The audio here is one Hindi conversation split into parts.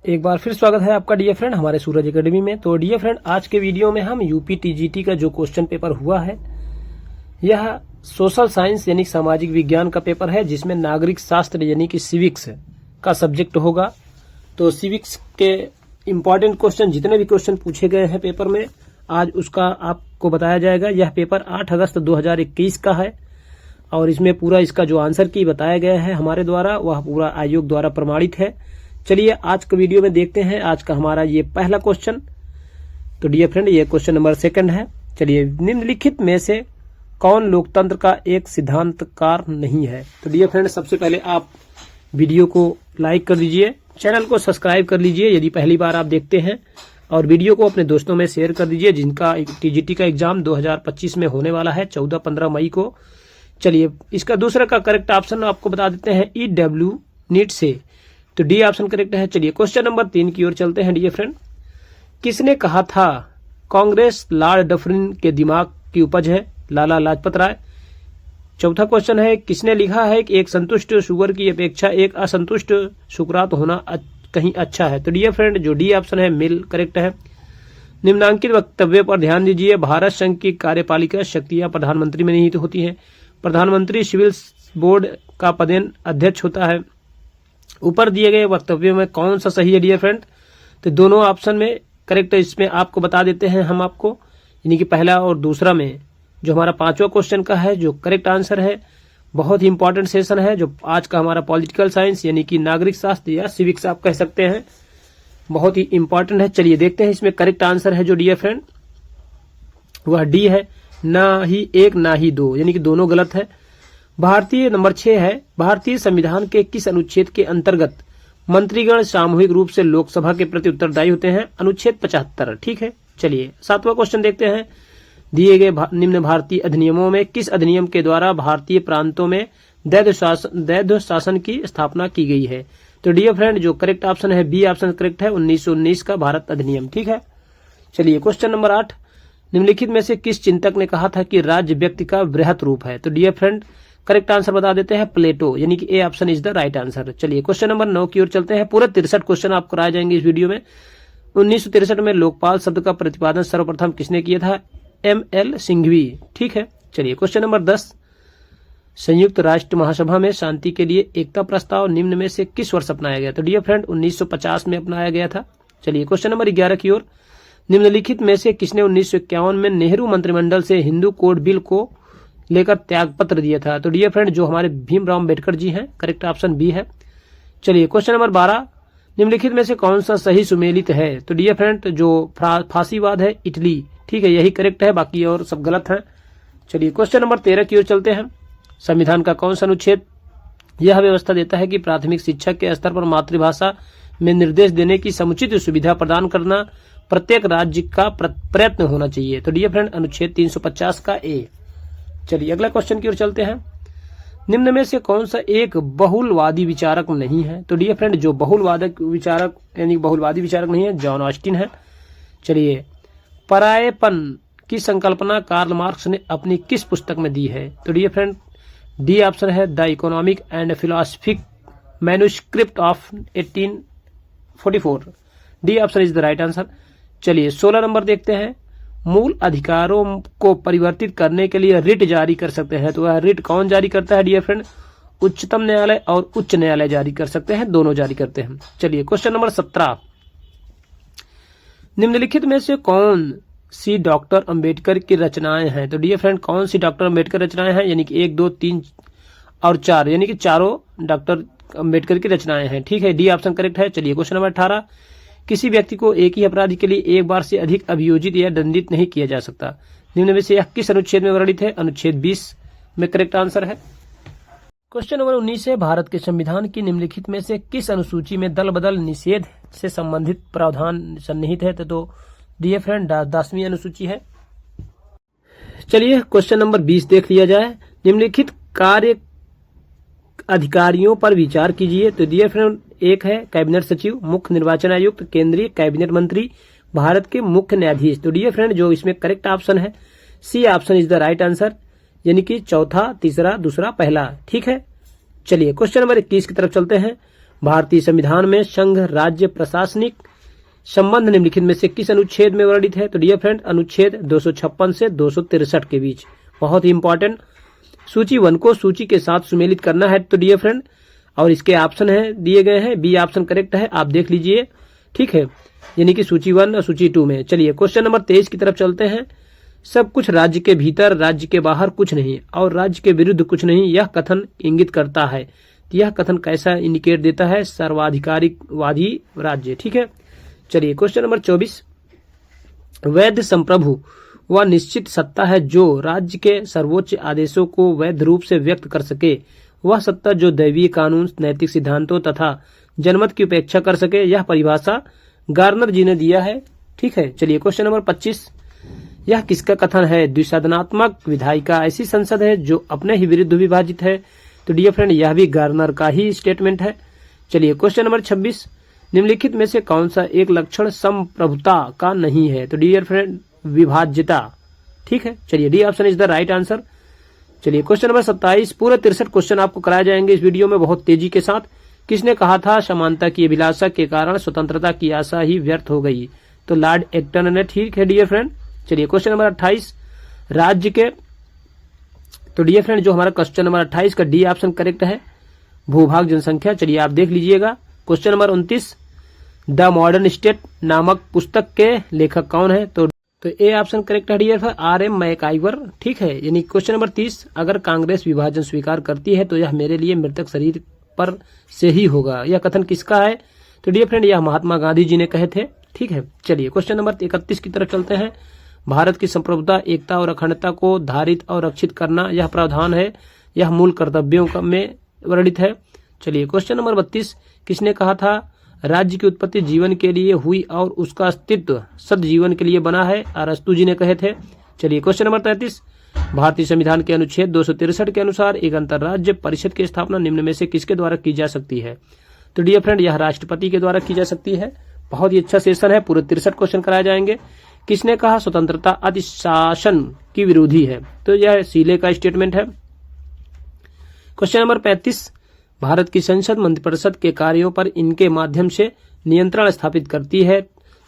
एक बार फिर स्वागत है आपका डियर फ्रेंड हमारे सूरज एकेडमी में। तो डियर फ्रेंड, आज के वीडियो में हम यूपी टीजीटी का जो क्वेश्चन पेपर हुआ है, यह सोशल साइंस यानी सामाजिक विज्ञान का पेपर है, जिसमें नागरिक शास्त्र यानी कि सिविक्स का सब्जेक्ट होगा। तो सिविक्स के इम्पोर्टेंट क्वेश्चन, जितने भी क्वेश्चन पूछे गए हैं पेपर में, आज उसका आपको बताया जाएगा। यह पेपर 8 अगस्त 2021 का है और इसमें पूरा इसका जो आंसर की बताया गया है हमारे द्वारा, वह पूरा आयोग द्वारा प्रमाणित है। चलिए आज के वीडियो में देखते हैं आज का हमारा ये पहला क्वेश्चन। तो डियर फ्रेंड, ये क्वेश्चन नंबर 2 है। चलिए, निम्नलिखित में से कौन लोकतंत्र का एक सिद्धांतकार नहीं है? तो डियर फ्रेंड, सबसे पहले आप वीडियो को लाइक कर दीजिए, चैनल को सब्सक्राइब कर लीजिए यदि पहली बार आप देखते हैं, और वीडियो को अपने दोस्तों में शेयर कर दीजिए जिनका टीजीटी का एग्जाम 2025 में होने वाला है 14-15 मई को। चलिए, इसका दूसरा का करेक्ट ऑप्शन आपको बता देते हैं, EW नीट से। तो डी ऑप्शन करेक्ट है। चलिए क्वेश्चन नंबर 3 की ओर चलते हैं डियर फ्रेंड। किसने कहा था कांग्रेस लॉर्ड डफरिन के दिमाग की उपज है? लाला लाजपत राय। चौथा क्वेश्चन है, किसने लिखा है कि एक संतुष्ट शुगर की अपेक्षा एक असंतुष्ट सुकरात होना कहीं अच्छा है? तो डियर फ्रेंड, जो डी ऑप्शन है मिल करेक्ट है। निम्नांकित वक्तव्य पर ध्यान दीजिए। भारत संघ की कार्यपालिका शक्तियां प्रधानमंत्री में निहित होती हैं। प्रधानमंत्री सिविल बोर्ड का पदेन अध्यक्ष होता है। ऊपर दिए गए वक्तव्य में कौन सा सही है डियर फ्रेंड? तो दोनों ऑप्शन में करेक्ट है। इसमें आपको बता देते हैं हम आपको, यानी कि पहला और दूसरा में जो हमारा 5वां क्वेश्चन का है जो करेक्ट आंसर है। बहुत ही इंपॉर्टेंट सेशन है जो आज का हमारा पॉलिटिकल साइंस यानी कि नागरिक शास्त्र या सिविक्स आप कह सकते हैं, बहुत ही इंपॉर्टेंट है। चलिए देखते हैं इसमें करेक्ट आंसर है जो डियर फ्रेंड वह डी है, ना ही 1 ना ही 2, यानी कि दोनों गलत है। भारतीय नंबर 6 है, भारतीय संविधान के किस अनुच्छेद के अंतर्गत मंत्रीगण सामूहिक रूप से लोकसभा के प्रति उत्तरदायी होते हैं? अनुच्छेद 75। ठीक है। चलिए 7वां क्वेश्चन देखते हैं। दिए गए निम्न भारतीय अधिनियमों में किस अधिनियम के द्वारा भारतीय प्रांतों में दैध शासन की स्थापना की गई है? तो डियर फ्रेंड, जो करेक्ट ऑप्शन है बी ऑप्शन करेक्ट है, 1919 का भारत अधिनियम। ठीक है। चलिए क्वेश्चन नंबर 8, निम्नलिखित में से किस चिंतक ने कहा था कि राज्य व्यक्ति का वृहत रूप है? तो डियर फ्रेंड, करेक्ट आंसर बता देते हैं प्लेटो, यानी कि A option is the right answer. चलिए क्वेश्चन नंबर 9 की ओर चलते हैं। पूरे 63 क्वेश्चन आपको कराए जाएंगे इस वीडियो में। 1963 में लोकपाल शब्द का प्रतिपादन सर्वप्रथम किसने किया था? ML सिंघवी। ठीक है। चलिए क्वेश्चन नंबर 10, संयुक्त राष्ट्र महासभा में शांति के लिए एकता प्रस्ताव निम्न में से किस वर्ष अपनाया गया? तो डियर फ्रेंड, 1950 में अपनाया गया था। चलिए क्वेश्चन नंबर 11 की ओर, निम्नलिखित में से किसने 1951 में नेहरू मंत्रिमंडल से हिंदू कोड बिल को लेकर त्याग पत्र दिया था? तो डियर फ्रेंड, जो हमारे भीमराव अम्बेडकर जी हैं। करेक्ट ऑप्शन बी है। चलिए क्वेश्चन नंबर 12, निम्नलिखित में से कौन सा सही सुमेलित है? तो डियर फ्रेंड, जो फांसीवाद है इटली। ठीक है, यही करेक्ट है, बाकी और सब गलत है। चलिए क्वेश्चन नंबर 13 की ओर चलते हैं। संविधान का कौन सा अनुच्छेद यह व्यवस्था देता है कि प्राथमिक शिक्षा के स्तर पर मातृभाषा में निर्देश देने की समुचित सुविधा प्रदान करना प्रत्येक राज्य का प्रयत्न होना चाहिए? तो डियर फ्रेंड, अनुच्छेद 350 का ए। चलिए अगला क्वेश्चन की ओर चलते हैं। निम्न में से कौन सा एक बहुलवादी विचारक नहीं है? तो डियर फ्रेंड, जो बहुलवादी विचारक नहीं है, जॉन ऑस्टिन है। चलिए, परायेपन की संकल्पना कार्ल मार्क्स ने अपनी किस पुस्तक में दी है? तो डियर फ्रेंड, डी ऑप्शन है the economic and philosophic manuscript of 1844। D option is the right answer. चलिए 16 नंबर देखते हैं। मूल अधिकारों को परिवर्तित करने के लिए रिट जारी कर सकते हैं, तो वह रिट कौन जारी करता है डियर फ्रेंड? उच्चतम न्यायालय और उच्च न्यायालय जारी कर सकते हैं, दोनों जारी करते हैं। चलिए क्वेश्चन नंबर 17, निम्नलिखित में से कौन सी डॉक्टर अंबेडकर की रचनाएं हैं? तो डियर फ्रेंड, कौन सी डॉक्टर अंबेडकर रचनाएं हैं? यानी कि 1, 2, 3 और 4, यानी कि चारों डॉक्टर अंबेडकर की रचनाएं हैं। ठीक है, डी ऑप्शन करेक्ट है। चलिए क्वेश्चन नंबर 18, किसी व्यक्ति को एक ही अपराध के लिए एक बार से अधिक अभियोजित या दंडित नहीं किया जा सकता। निम्न में से यह किस अनुच्छेद में वर्णित है? अनुच्छेद 20 में करेक्ट आंसर है। क्वेश्चन नंबर 19 है, भारत के संविधान की निम्नलिखित में से किस अनुसूची में दल बदल निषेध से संबंधित प्रावधान सन्निहित है? तो डियर फ्रेंड, 10वीं अनुसूची है। चलिए क्वेश्चन नंबर 20 देख लिया जाए। निम्नलिखित कार्य अधिकारियों पर विचार कीजिए। तो डियर फ्रेंड, एक है कैबिनेट सचिव, मुख्य निर्वाचन आयुक्त, केंद्रीय कैबिनेट मंत्री, भारत के मुख्य न्यायाधीश। तो डियर फ्रेंड, जो इसमें करेक्ट ऑप्शन है C option is the right answer, यानी कि चौथा, तीसरा, दूसरा, पहला। ठीक है। चलिए क्वेश्चन नंबर 21 की तरफ चलते हैं। भारतीय संविधान में संघ राज्य प्रशासनिक संबंध निम्नलिखित में से किस अनुच्छेद में वर्णित है? तो डियर फ्रेंड अनुच्छेद 256 से 263 के बीच। बहुत ही इंपॉर्टेंट। सूची 1 को सूची के साथ सुमेलित करना है तो डियर फ्रेंड, और इसके ऑप्शन है दिए गए हैं, बी ऑप्शन करेक्ट है, आप देख लीजिए, ठीक है, यानी कि सूची 1 और सूची 2 में। चलिए क्वेश्चन नंबर 23 की तरफ चलते हैं। सब कुछ राज्य के भीतर, राज्य के बाहर कुछ नहीं और राज्य के विरुद्ध कुछ नहीं, यह कथन इंगित करता है। तो यह कथन कैसा इंडिकेट देता है? सर्वाधिकारवादी राज्य, ठीक है। चलिए क्वेश्चन नंबर 24, वैध संप्रभु वह निश्चित सत्ता है जो राज्य के सर्वोच्च आदेशों को वैध रूप से व्यक्त कर सके। वह सत्ता जो दैवीय कानून, नैतिक सिद्धांतों तथा जनमत की उपेक्षा कर सके। यह परिभाषा गार्नर जी ने दिया है, ठीक है। चलिए क्वेश्चन नंबर 25, यह किसका कथन है? द्विसदनात्मक विधायिका ऐसी संसद है जो अपने ही विरुद्ध विभाजित है। तो डियर फ्रेंड, यह भी गार्नर का ही स्टेटमेंट है। चलिए क्वेश्चन नंबर 26, निम्नलिखित में से कौन सा एक लक्षण संप्रभुता का नहीं है? तो डियर फ्रेंड, विभाज्यता, ठीक है। चलिए D option is the right answer. चलिए क्वेश्चन नंबर 27, पूरे 63 क्वेश्चन आपको कराए जाएंगे इस वीडियो में बहुत तेजी के साथ। किसने कहा था समानता की अभिलाषा के कारण स्वतंत्रता की आशा ही व्यर्थ हो गई? तो लॉर्ड एक्टन ने, ठीक है डियर फ्रेंड। चलिए क्वेश्चन नंबर 28, राज्य के, तो डियर फ्रेंड जो हमारा क्वेश्चन नंबर 28 का डी ऑप्शन करेक्ट है, भूभाग जनसंख्या। चलिए आप देख लीजिएगा। Question number 29, the modern state नामक पुस्तक के लेखक कौन है? तो ए ऑप्शन करेक्ट है डियर फ्रेंड, R.M. मैकाइवर, ठीक है। यानी क्वेश्चन नंबर 30, अगर कांग्रेस विभाजन स्वीकार करती है तो यह मेरे लिए मृतक शरीर पर से ही होगा। यह कथन किसका है? तो डियर फ्रेंड यह महात्मा गांधी जी ने कहे थे, ठीक है। चलिए क्वेश्चन नंबर 31 की तरफ चलते हैं। भारत की संप्रभुता, एकता और अखंडता को धारित और रक्षित करना यह प्रावधान है, यह मूल कर्तव्यों में वर्णित है। चलिए क्वेश्चन नंबर 32, किसने कहा था राज्य की उत्पत्ति जीवन के लिए हुई और उसका अस्तित्व सद्जीवन के लिए बना है? अरस्तु जी ने कहे थे। चलिए क्वेश्चन नंबर 33, भारतीय संविधान के अनुच्छेद 263 के अनुसार एक अंतर्राज्य परिषद की स्थापना निम्न में से किसके द्वारा की जा सकती है? तो डियर फ्रेंड यह राष्ट्रपति के द्वारा की जा सकती है। बहुत ही अच्छा सेशन है, पूरे 63 क्वेश्चन कराए जाएंगे। किसने कहा स्वतंत्रता अतिशासन की विरोधी है? तो यह सीले का स्टेटमेंट है। क्वेश्चन नंबर 35, भारत की संसद मंत्रिपरिषद के कार्यों पर इनके माध्यम से नियंत्रण स्थापित करती है।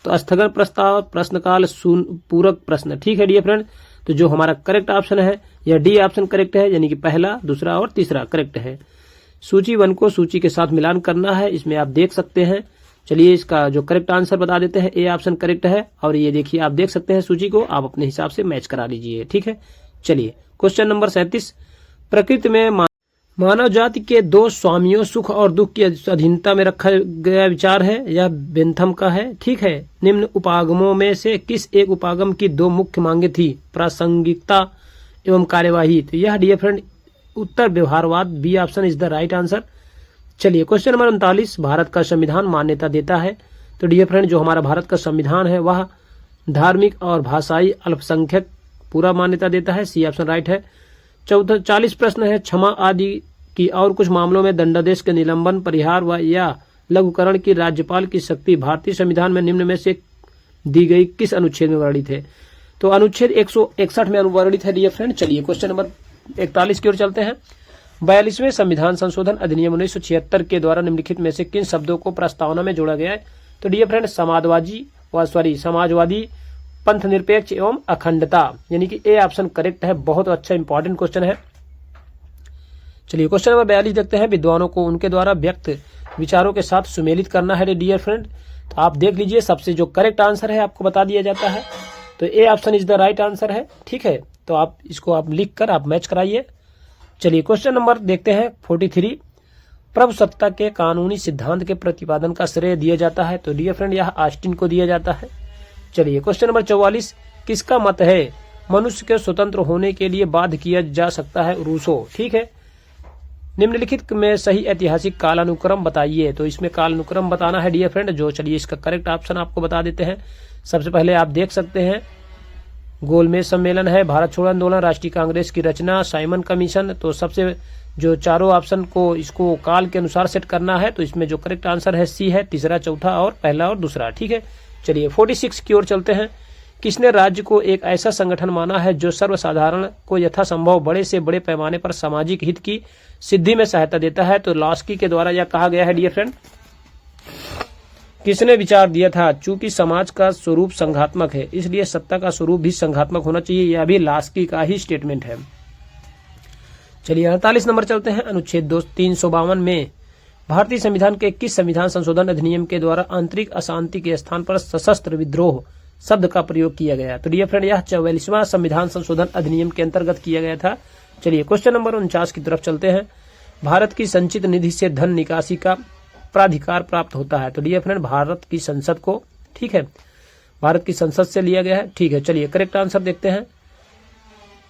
तो स्थगन प्रस्ताव, प्रश्नकाल, पूरक प्रश्न, ठीक है डियर फ्रेंड। तो जो हमारा करेक्ट ऑप्शन है यह डी ऑप्शन करेक्ट है, यानी कि पहला, दूसरा और तीसरा करेक्ट है। सूची 1 को सूची के साथ मिलान करना है, इसमें आप देख सकते हैं। चलिए इसका जो करेक्ट आंसर बता देते हैं, ए ऑप्शन करेक्ट है। और ये देखिए आप देख सकते हैं सूची को, आप अपने हिसाब से मैच करा लीजिए, ठीक है। चलिए क्वेश्चन नंबर 37, प्रकृति में मानव जाति के दो स्वामियों सुख और दुख की अधीनता में रखा गया विचार है, यह बेंथम का है, ठीक है। निम्न उपागमों में से किस एक उपागम की दो मुख्य मांगे थी? प्रासंगिकता एवं कार्यवाही। तो यह डियर फ्रेंड उत्तर व्यवहारवाद, B option is the right answer. चलिए क्वेश्चन नंबर 39, भारत का संविधान मान्यता देता है। तो डियर फ्रेंड जो हमारा भारत का संविधान है वह धार्मिक और भाषाई अल्पसंख्यक पूरा मान्यता देता है, सी ऑप्शन राइट है। 40 प्रश्न है, क्षमा आदि की और कुछ मामलों में दंडादेश के निलंबन, परिहार व या लघुकरण की राज्यपाल की शक्ति भारतीय संविधान में निम्न में से दी गई किस अनुच्छेद में वर्णित है? तो अनुच्छेद 161 में वर्णित है डियर फ्रेंड। चलिए क्वेश्चन नंबर 41 की ओर चलते हैं। 42वें संविधान संशोधन अधिनियम 1976 के द्वारा निम्नलिखित में से किन शब्दों को प्रस्तावना में जोड़ा गया है? तो डियर फ्रेंड समाजवादी, पंथ निरपेक्ष एवं अखंडता, यानी कि ए ऑप्शन करेक्ट है। बहुत अच्छा इंपॉर्टेंट क्वेश्चन है। चलिए क्वेश्चन नंबर 42 देखते हैं। विद्वानों को उनके द्वारा व्यक्त विचारों के साथ सुमेलित करना है डियर फ्रेंड। तो आप देख लीजिए, सबसे जो करेक्ट आंसर है आपको बता दिया जाता है। तो A option is the right answer है, ठीक है। तो आप इसको आप लिख कर आप मैच कराइए। चलिए क्वेश्चन नंबर देखते हैं 43, प्रभुसत्ता के कानूनी सिद्धांत के प्रतिपादन का श्रेय दिया जाता है। तो डियर फ्रेंड यह ऑस्टिन को दिया जाता है। चलिए क्वेश्चन नंबर 44, किसका मत है मनुष्य के स्वतंत्र होने के लिए बाध्य किया जा सकता है? रूसो, ठीक है। निम्नलिखित में सही ऐतिहासिक कालानुक्रम बताइए। तो इसमें कालानुक्रम बताना है डियर फ्रेंड। जो चलिए इसका करेक्ट ऑप्शन आपको बता देते हैं। सबसे पहले आप देख सकते हैं गोलमेज सम्मेलन है, भारत छोड़ो आंदोलन, राष्ट्रीय कांग्रेस की रचना, साइमन कमीशन। तो सबसे जो चारों ऑप्शन को इसको काल के अनुसार सेट करना है। तो इसमें जो करेक्ट आंसर है सी है, तीसरा, चौथा और पहला और दूसरा, ठीक है। चलिए 46 की ओर चलते हैं। किसने राज्य को एक ऐसा संगठन माना है जो सर्वसाधारण को यथासंभव बड़े से बड़े पैमाने पर सामाजिक हित की सिद्धि में सहायता देता है। तो लॉस्की के द्वारा यह कहा गया है डियर फ्रेंड। किसने विचार दिया था? चूंकि समाज का स्वरूप संघात्मक है, इसलिए सत्ता का स्वरूप भी संघात्मक होना चाहिए। यह भी लॉस्की का ही स्टेटमेंट है। चलिए 48 नंबर चलते हैं। अनुच्छेद 352 में भारतीय संविधान के किस संविधान संशोधन अधिनियम के द्वारा आंतरिक अशांति के स्थान पर सशस्त्र विद्रोह शब्द का प्रयोग किया गया? तो डियर फ्रेंड यह 44वां संविधान संशोधन अधिनियम के अंतर्गत किया गया था। चलिए क्वेश्चन नंबर 49 की तरफ चलते हैं। भारत की संचित निधि से धन निकासी का प्राधिकार प्राप्त होता है? तो डियर फ्रेंड भारत की संसद को, ठीक है, भारत की संसद से लिया गया है। ठीक है, चलिए करेक्ट आंसर देखते हैं।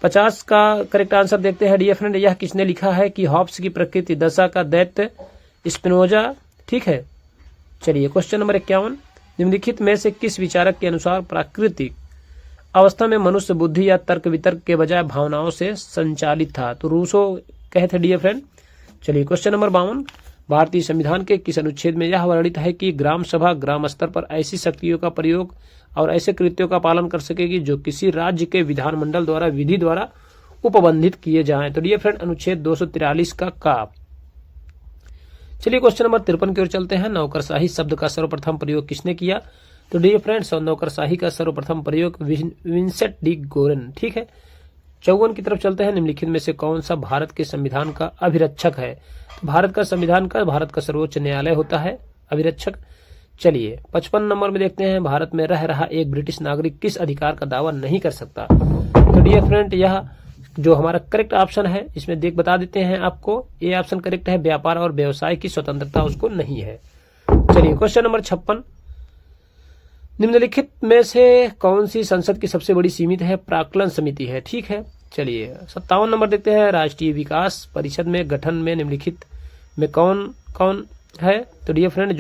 50 का करेक्ट आंसर देखते हैं डियर फ्रेंड। यह किसने लिखा है कि हॉब्स की प्रकृति दशा का दैत्य? स्पिनोजा, ठीक है। चलिए क्वेश्चन नंबर 51, निम्नलिखित में से किस विचारक के अनुसार प्राकृतिक अवस्था में मनुष्य बुद्धि या तर्क वितर्क के बजाय भावनाओं से संचालित था? तो रूसो कहे थे डियर फ्रेंड। चलिए क्वेश्चन नंबर 52, भारतीय संविधान के किस अनुच्छेद में यह वर्णित है कि ग्राम सभा ग्राम स्तर पर ऐसी शक्तियों का प्रयोग और ऐसे कृत्यों का पालन कर सकेगी जो किसी राज्य के विधानमंडल द्वारा विधि द्वारा उपबंधित किए जाएं? तो डियर फ्रेंड अनुच्छेद 243 का। चलिए क्वेश्चन नंबर 53 की ओर चलते हैं। नौकरशाही शब्द का सर्वप्रथम प्रयोग किसने किया? तो डियर फ्रेंड्स नौकरशाही का सर्वप्रथम प्रयोग विंसेंट डी गोरेन, ठीक है। 54 की तरफ चलते हैं। निम्नलिखित में से कौन सा भारत के संविधान का अभिरक्षक है? तो भारत का संविधान का भारत का सर्वोच्च न्यायालय होता है अभिरक्षक। चलिए 55 नंबर में देखते हैं। भारत में रह रहा एक ब्रिटिश नागरिक किस अधिकार का दावा नहीं कर सकता? तो डियर फ्रेंड यह जो हमारा करेक्ट ऑप्शन है, इसमें बता देते हैं आपको। ए ऑप्शन करेक्ट है, व्यापार और व्यवसाय की स्वतंत्रता उसको नहीं है। चलिए क्वेश्चन नंबर 56, निम्नलिखित में से कौन सी संसद की सबसे बड़ी सीमित है? प्राक्कलन समिति है, ठीक है। चलिए 57 नंबर देखते हैं। राष्ट्रीय विकास परिषद में गठन में निम्नलिखित में कौन कौन है? तो डियर फ्रेंड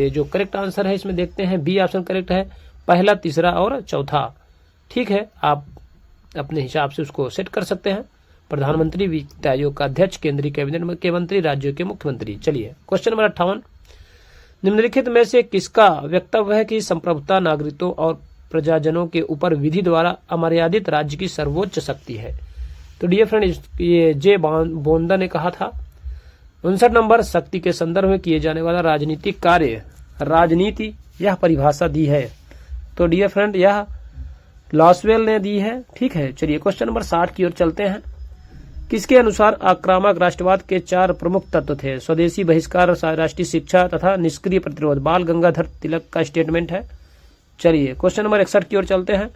जो करेक्ट आंसर है इसमें देखते हैं बी ऑप्शन करेक्ट है, पहला, तीसरा और चौथा, ठीक है। आप अपने हिसाब से उसको सेट कर सकते हैं। प्रधानमंत्री, वित्त आयोग का अध्यक्ष, केंद्रीय कैबिनेट के मंत्री, राज्यों के मुख्यमंत्री। चलिए क्वेश्चन नंबर 58, निम्नलिखित में से किसका वक्तव्य है कि संप्रभुता नागरिकों और प्रजाजनों के ऊपर विधि द्वारा अमर्यादित राज्य की सर्वोच्च शक्ति है? तो डियर फ्रेंड ये जे बोंदा ने कहा था। 59 नंबर, शक्ति के संदर्भ में किए जाने वाला राजनीतिक कार्य राजनीति, यह परिभाषा दी है? तो डियर फ्रेंड यह लॉसवेल ने दी है, ठीक है। चलिए क्वेश्चन नंबर 60 की ओर चलते हैं। किसके अनुसार आक्रामक राष्ट्रवाद के 4 प्रमुख तत्व थे? स्वदेशी बहिष्कार, राष्ट्रीय शिक्षा तथा निष्क्रिय प्रतिरोध। बाल गंगाधर तिलक का स्टेटमेंट है। चलिए क्वेश्चन नंबर 61 की ओर चलते हैं।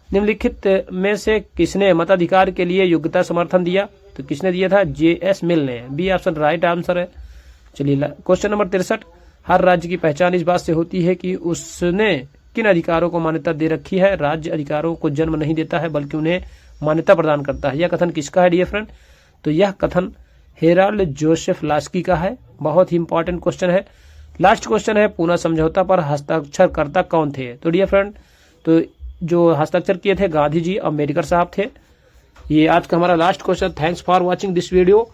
निम्नलिखित में से किसने मताधिकार के लिए योग्यता समर्थन दिया? तो किसने दिया था? JS मिल ने। बी ऑप्शन राइट आंसर है। चलिए क्वेश्चन नंबर 63, हर राज्य की पहचान इस बात से होती है कि उसने किन अधिकारों को मान्यता दे रखी है? राज्य अधिकारों को जन्म नहीं देता है बल्कि उन्हें मान्यता प्रदान करता है। यह कथन किसका है डियर फ्रेंड? तो यह कथन हेराल्ड जोसेफ लॉस्की का है। बहुत ही इंपॉर्टेंट क्वेश्चन है। लास्ट क्वेश्चन है, पूना समझौता पर हस्ताक्षरकर्ता कौन थे? तो डियर फ्रेंड तो जो हस्ताक्षर किए थे गांधी जी अम्बेडकर साहब थे। ये आज का हमारा last question. Thanks for watching this video.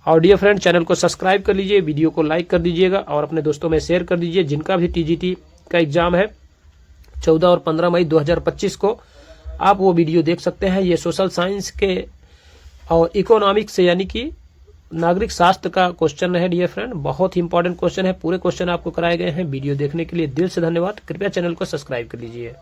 और डियर फ्रेंड चैनल को सब्सक्राइब कर लीजिए, वीडियो को लाइक कर दीजिएगा और अपने दोस्तों में शेयर कर दीजिए। जिनका भी TGT का एग्जाम है 14 और 15 मई 2025 को, आप वो वीडियो देख सकते हैं। ये सोशल साइंस के और इकोनॉमिक्स से यानी कि नागरिक शास्त्र का क्वेश्चन है डियर फ्रेंड। बहुत ही इंपॉर्टेंट क्वेश्चन है। पूरे क्वेश्चन आपको कराए गए हैं। वीडियो देखने के लिए दिल से धन्यवाद। कृपया चैनल को सब्सक्राइब कर लीजिए।